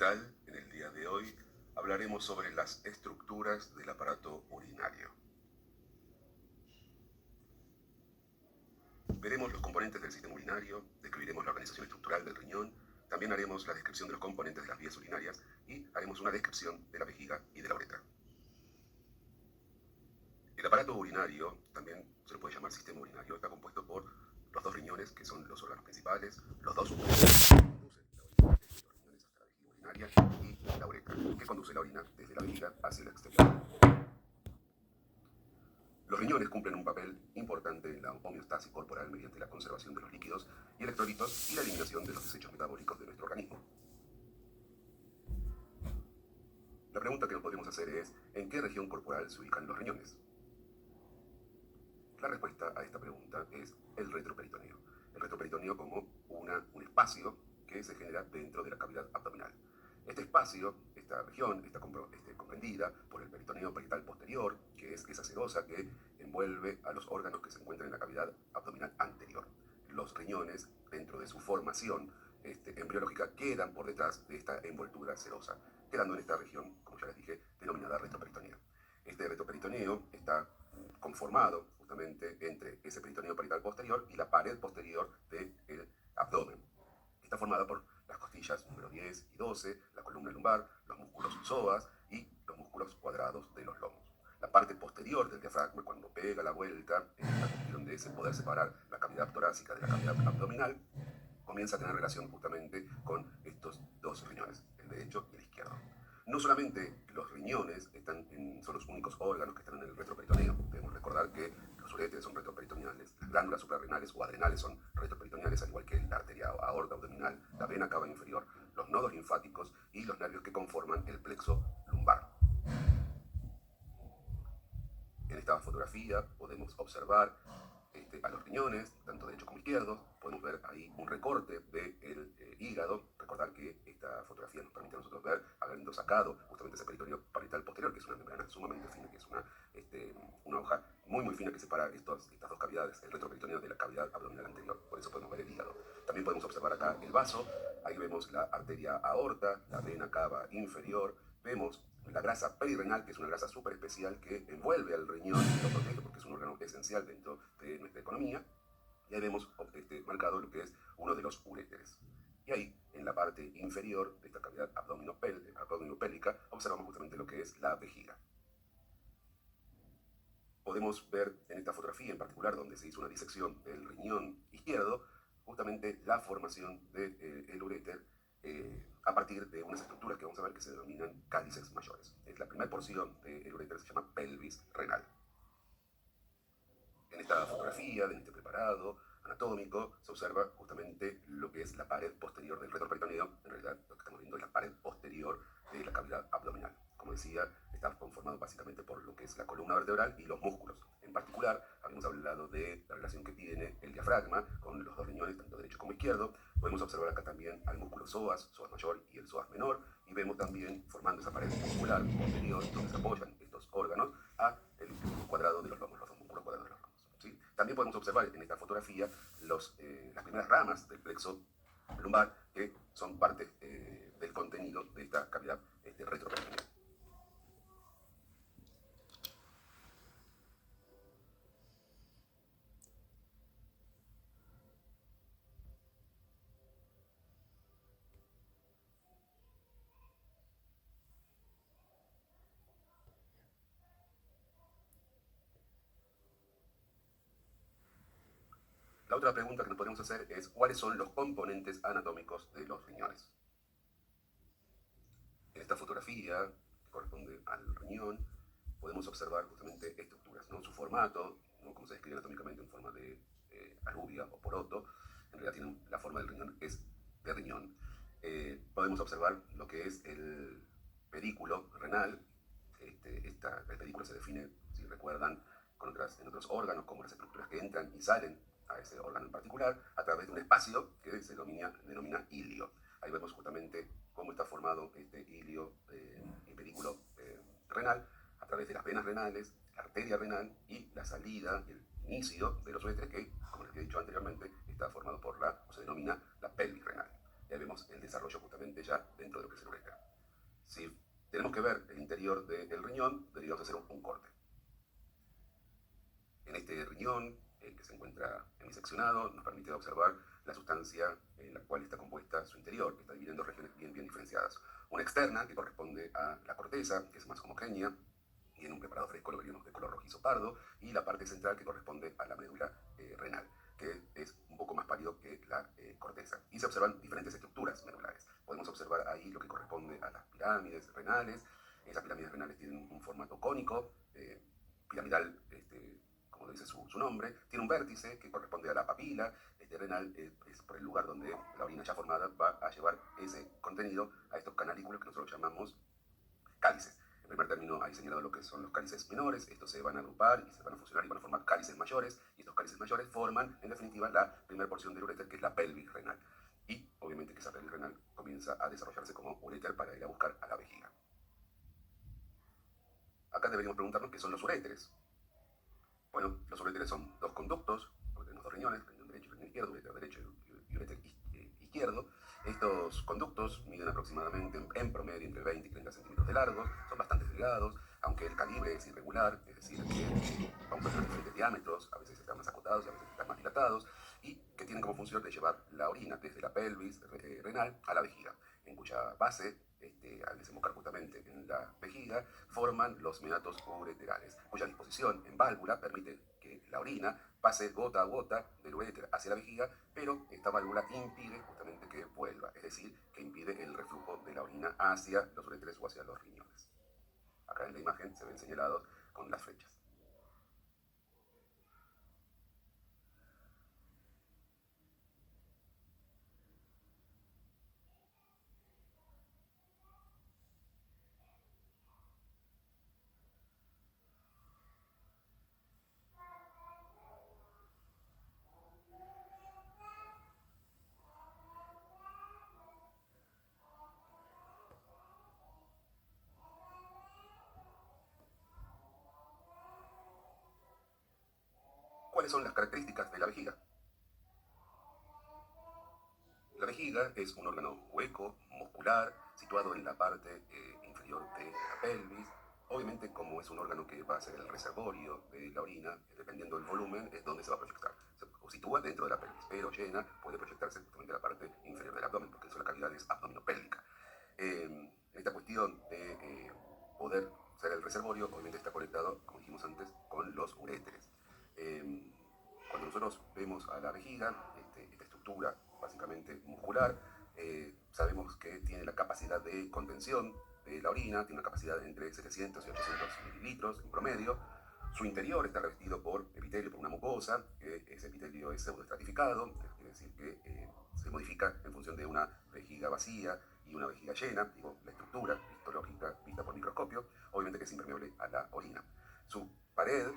tal? En el día de hoy hablaremos sobre las estructuras del aparato urinario. Veremos los componentes del sistema urinario, describiremos la organización estructural del riñón, también haremos la descripción de los componentes de las vías urinarias y haremos una descripción de la vejiga y de la uretra. El aparato urinario, también se lo puede llamar sistema urinario, está compuesto por los dos riñones, que son los órganos principales, los dos uretres, que conducen la orina desde los riñones hasta la vejiga urinaria, y la uretra, que conduce la orina desde la vejiga hacia el exterior. Los riñones cumplen un papel importante en la homeostasis corporal mediante la conservación de los líquidos y electrolitos y la eliminación de los desechos metabólicos de nuestro organismo. La pregunta que nos podemos hacer es, ¿en qué región corporal se ubican los riñones? La respuesta a esta pregunta es el retroperitoneo. El retroperitoneo como un espacio que se genera dentro de la cavidad abdominal. Este espacio, esta región, está comprendida por el peritoneo parietal posterior, que es esa serosa que envuelve a los órganos que se encuentran en la cavidad abdominal anterior. Los riñones, dentro de su formación embriológica, quedan por detrás de esta envoltura serosa, quedando en esta región, como ya les dije, denominada retroperitoneo. Este retroperitoneo está conformado justamente entre ese peritoneo parietal posterior y la pared posterior del abdomen. Está formada por las costillas número 10 y 12, la columna lumbar, los músculos psoas y los músculos cuadrados de los lomos. La parte posterior del diafragma, cuando pega la vuelta, en la cuestión de poder separar la cavidad torácica de la cavidad abdominal, comienza a tener relación justamente con estos dos riñones, el derecho y el izquierdo. No solamente los riñones son los únicos órganos que están en el retroperitoneo. Debemos recordar que los uréteres son retroperitoneales, las glándulas suprarrenales o adrenales son retroperitoneales, al igual que la arteria aorta abdominal, la vena cava inferior, los nodos linfáticos y los nervios que conforman el plexo lumbar. En esta fotografía podemos observar a los riñones, tanto derecho como izquierdo. Podemos ver ahí un recorte del hígado. Recordar que esta fotografía nos permite a nosotros ver, habiendo sacado justamente ese peritoneo parietal posterior, que es una membrana sumamente fina, que es una hoja muy fina que separa estas dos cavidades, el retroperitoneo de la cavidad abdominal anterior. Por eso podemos ver el hígado. También podemos observar acá el vaso. Ahí vemos la arteria aorta, la vena cava inferior. Vemos la grasa perirenal, que es una grasa súper especial que envuelve al riñón y lo protege porque es un órgano esencial dentro de nuestra economía. Y ahí vemos marcado lo que es uno de los uréteres. Y ahí, en la parte inferior de esta cavidad abdominopélica, observamos justamente lo que es la vejiga. Podemos ver en esta fotografía en particular, donde se hizo una disección del riñón izquierdo, justamente la formación del uréter a partir de unas estructuras que vamos a ver que se denominan cálices mayores. Es la primera porción del uréter, se llama pelvis renal. En esta fotografía, en este preparado anatómico, se observa justamente lo que es la pared posterior del retroperitoneo. En realidad, lo que estamos viendo es la pared posterior de la cavidad abdominal. Como decía, está conformado básicamente por lo que es la columna vertebral y los músculos. En particular, habíamos hablado de la relación que tiene el diafragma con los dos riñones, tanto derecho como izquierdo. Podemos observar acá también al músculo psoas mayor y el psoas menor, y vemos también, formando esa pared muscular posterior, donde se apoyan estos órganos, a el cuadrado de los lomos, los dos músculos cuadrados de los lomos. ¿Sí? También podemos observar en esta fotografía las primeras ramas del plexo lumbar, que son parte del contenido de esta cavidad retroperitonea. La otra pregunta que nos podemos hacer es, ¿cuáles son los componentes anatómicos de los riñones? En esta fotografía, que corresponde al riñón, podemos observar justamente estructuras, ¿no? Su formato, ¿no? Como se describe anatómicamente en forma de alubia o poroto, en realidad tiene la forma del riñón, es de riñón. Podemos observar lo que es el pedículo renal. El pedículo se define, si recuerdan, en otros órganos, como las estructuras que entran y salen a ese órgano en particular, a través de un espacio que se denomina ilio. Ahí vemos justamente cómo está formado este ilio y pedículo renal a través de las venas renales, la arteria renal y la salida, el inicio de los uréteres, que, como les he dicho anteriormente, está formado por se denomina la pelvis renal. y ahí vemos el desarrollo justamente ya dentro de lo que es el uréter. Si tenemos que ver el interior del riñón, deberíamos hacer un corte. En este riñón, que se encuentra hemiseccionado, nos permite observar la sustancia en la cual está compuesta su interior, que está dividiendo regiones bien diferenciadas. Una externa, que corresponde a la corteza, que es más homogénea, y en un preparado fresco lo veríamos de color rojizo pardo, y la parte central que corresponde a la médula renal, que es un poco más pálido que la corteza. Y se observan diferentes estructuras medulares. Podemos observar ahí lo que corresponde a las pirámides renales. Esas pirámides renales tienen un formato cónico, piramidal, como dice su nombre. Tiene un vértice que corresponde a la papila. Renal es por el lugar donde la orina ya formada va a llevar ese contenido a estos canalículos que nosotros llamamos cálices. En primer término hay señalado lo que son los cálices menores. Estos se van a agrupar y se van a fusionar y van a formar cálices mayores, y estos cálices mayores forman en definitiva la primera porción del uréter, que es la pelvis renal, y obviamente que esa pelvis renal comienza a desarrollarse como uréter para ir a buscar a la vejiga. Acá deberíamos preguntarnos qué son los uréteres. Bueno, los uréteres son dos conductos, porque tenemos dos riñones, riñón derecho y riñón izquierdo, uréter derecho y uréter izquierdo. Estos conductos miden aproximadamente en promedio entre 20 y 30 centímetros de largo, son bastante delgados, aunque el calibre es irregular, es decir, que vamos a tener diferentes diámetros, a veces están más acotados y a veces están más dilatados, y que tienen como función de llevar la orina desde la pelvis renal a la vejiga, en cuya base, al desembocar justamente en la vejiga, forman los meatos ureterales, cuya disposición en válvula permite que la orina pase gota a gota del uréter hacia la vejiga, pero esta válvula impide justamente que vuelva, es decir, que impide el reflujo de la orina hacia los uréteres o hacia los riñones. Acá en la imagen se ven señalados con las flechas. ¿Cuáles son las características de la vejiga? La vejiga es un órgano hueco, muscular, situado en la parte inferior de la pelvis. Obviamente, como es un órgano que va a ser el reservorio de la orina, dependiendo del volumen, es donde se va a proyectar. Se sitúa dentro de la pelvis, pero llena, puede proyectarse justamente a la parte inferior del abdomen, porque eso la cavidad es abdominopélvica. Esta cuestión de poder ser el reservorio, obviamente está conectado, como dijimos antes, con los uréteres. Cuando nosotros vemos a la vejiga, esta estructura básicamente muscular, sabemos que tiene la capacidad de contención de la orina, tiene una capacidad de entre 700 y 800 mililitros en promedio. Su interior está revestido por epitelio, por una mucosa, que ese epitelio es pseudoestratificado, quiere decir que se modifica en función de una vejiga vacía y una vejiga llena. Digo, la estructura histológica vista por microscopio, obviamente que es impermeable a la orina. Su pared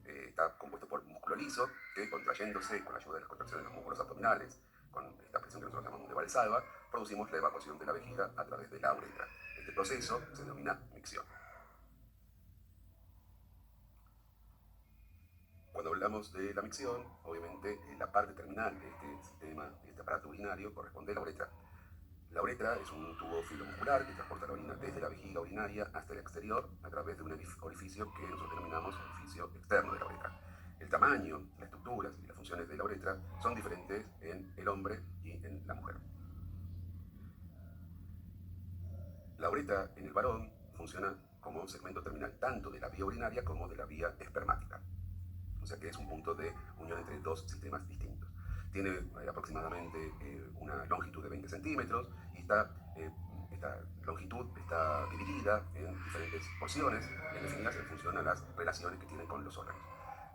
está compuesto por músculo liso, que contrayéndose con la ayuda de las contracciones de los músculos abdominales, con esta presión que nosotros llamamos de Valsalva, producimos la evacuación de la vejiga a través de la uretra. Este proceso se denomina micción. Cuando hablamos de la micción, obviamente la parte terminal de este sistema, de este aparato urinario, corresponde a la uretra. La uretra es un tubo filomuscular que transporta la orina desde la vejiga urinaria hasta el exterior a través de un orificio que nosotros denominamos orificio externo de la uretra. El tamaño, las estructuras y las funciones de la uretra son diferentes en el hombre y en la mujer. La uretra en el varón funciona como segmento terminal tanto de la vía urinaria como de la vía espermática. O sea que es un punto de unión entre dos sistemas distintos. Tiene aproximadamente una longitud de 20 centímetros y esta longitud está dividida en diferentes porciones, bien definidas en función a las relaciones que tienen con los órganos.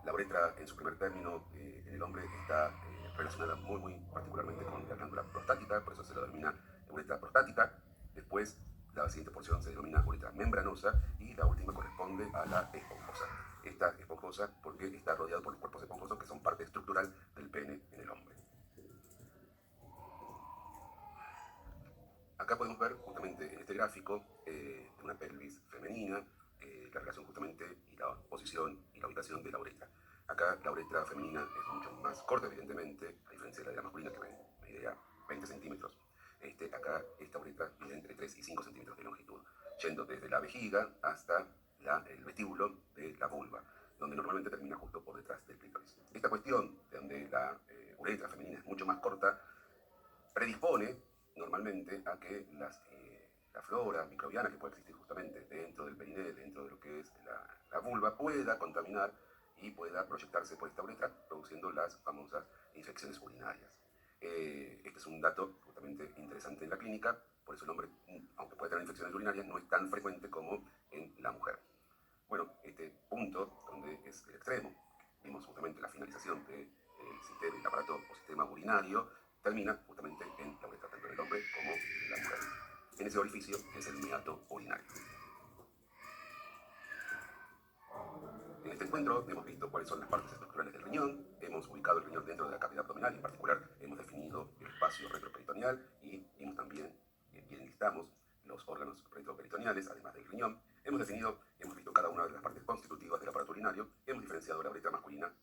La uretra, en su primer término, en el hombre está relacionada muy particularmente con la glándula prostática, por eso se la denomina uretra prostática. Después, la siguiente porción se denomina uretra membranosa y la última corresponde a la esponjosa. Esta esponjosa porque está rodeado por los cuerpos esponjosos que son parte estructural del pene en el hombre. Acá podemos ver justamente en este gráfico de una pelvis femenina la relación justamente y la posición y la ubicación de la uretra. Acá la uretra femenina es mucho más corta, evidentemente, a diferencia de la masculina que mide 20 centímetros. Acá esta uretra mide entre 3 y 5 centímetros de longitud, yendo desde la vejiga hasta el vestíbulo de la vulva, donde normalmente termina justo por detrás del clítoris. Esta cuestión, de donde la uretra femenina es mucho más corta, predispone normalmente a que la flora microbiana que puede existir justamente dentro del periné, dentro de lo que es la vulva, pueda contaminar y pueda proyectarse por esta uretra, produciendo las famosas infecciones urinarias. Este es un dato justamente interesante en la clínica, por eso el hombre, aunque puede tener infecciones urinarias, no es tan frecuente como en la mujer. Bueno, este punto, donde es el extremo, vimos justamente la finalización del sistema, el aparato o sistema urinario, termina justamente en la uretra, tanto en el hombre como en la mujer. En ese orificio es el meato urinario. En este encuentro hemos visto cuáles son las partes estructurales del riñón, hemos ubicado el riñón dentro de la cavidad abdominal y en particular hemos definido el espacio retroperitoneal y vimos también, bien listamos los órganos retroperitoneales, además del riñón. Hemos definido, hemos visto cada una de las partes constitutivas del aparato urinario, hemos diferenciado la uretra masculina